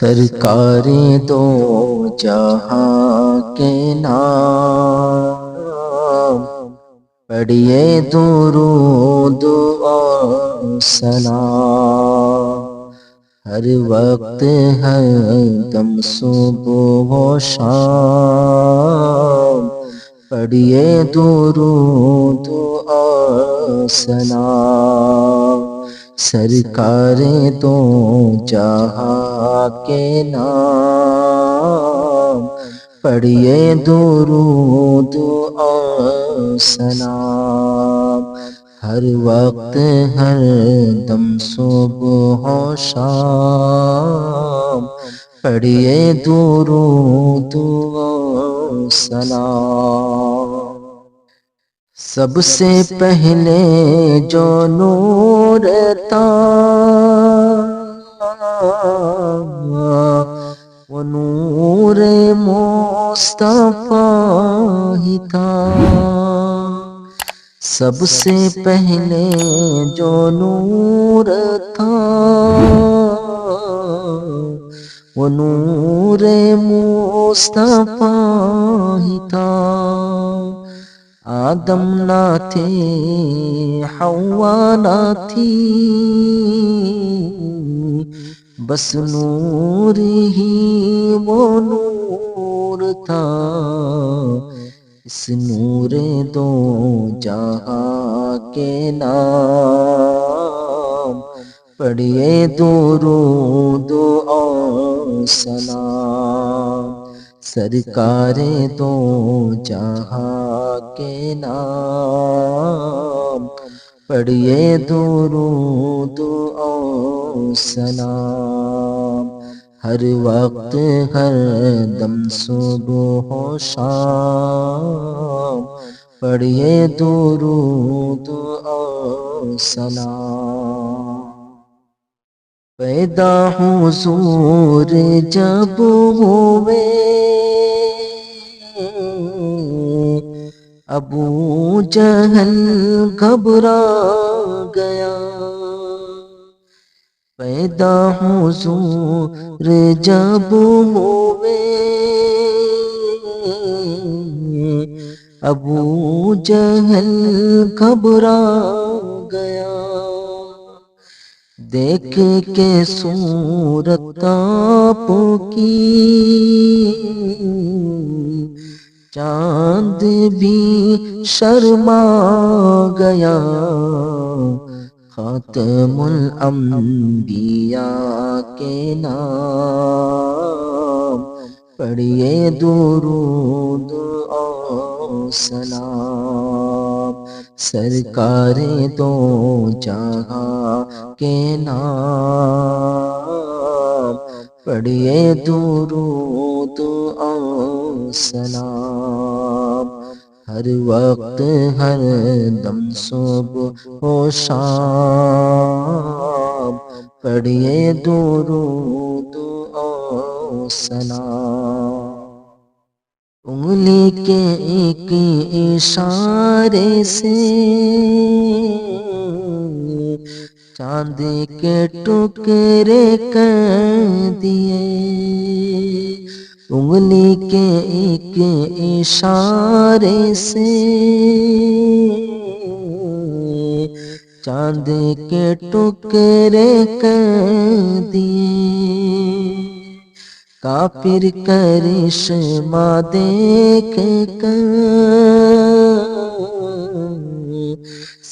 سرکار دو جہاں کے نام، پڑھیے درود اور سلام، ہر وقت ہر دم صبح و شام، پڑھیے درود اور سلام، سرکار دو جہاں کے نام، پڑھیے درود اور سلام، ہر وقت ہر دم صبح و شام، پڑھیے درود اور سلام۔ سب سے پہلے جو نور تھا وہ نور مصطفیٰ ہی تھا، سب سے پہلے جو نور تھا وہ نور مصطفیٰ ہی تھا، آدم نہ تھے حوا نہ تھی، بس نور ہی وہ نور تھا، اس نور دو جہاں کے نام، پڑھیے درود اور سلام، سرکار دو جہاں کے نام، پڑھیے درود اور سلام، ہر وقت ہر دم صبح و شام، پڑھیے درود اور سلام۔ پیدا حضور جب ہوئے ابو جہل گھبرا گیا، پیدا حضور جب ہوئے ابو جہل گھبرا گیا، دیکھ کے صورت آپ کی چاند بھی شرما گیا، خاتم الانبیاء کے نام، پڑھیے درود اور سلام، سرکار دو جہاں کے نام، پڑھیے درود اور سلام، ہر وقت ہر دم صبح و شام، پڑھیے درود اور سلام، انگلی کے ایک اشارے سے چاند کے ٹکڑے کر دیے، انگلی کے ایک اشارے سے چاند کے ٹکڑے کر دیے، کافر کرشمہ دیکھ کر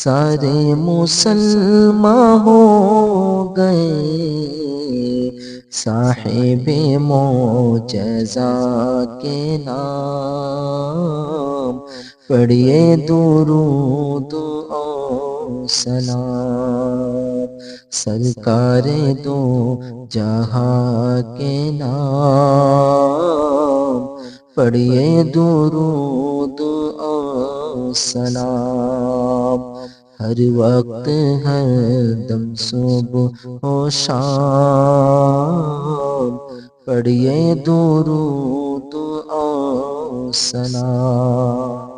سارے مسلمان ہو گئے، صاحب معجزہ کے نام، پڑھیے درود اور سلام، سرکار دو جہاں کے نام، پڑھیے درود اور سلام، ہر وقت ہر دم صبح و شام، پڑھیے درود اور سلام۔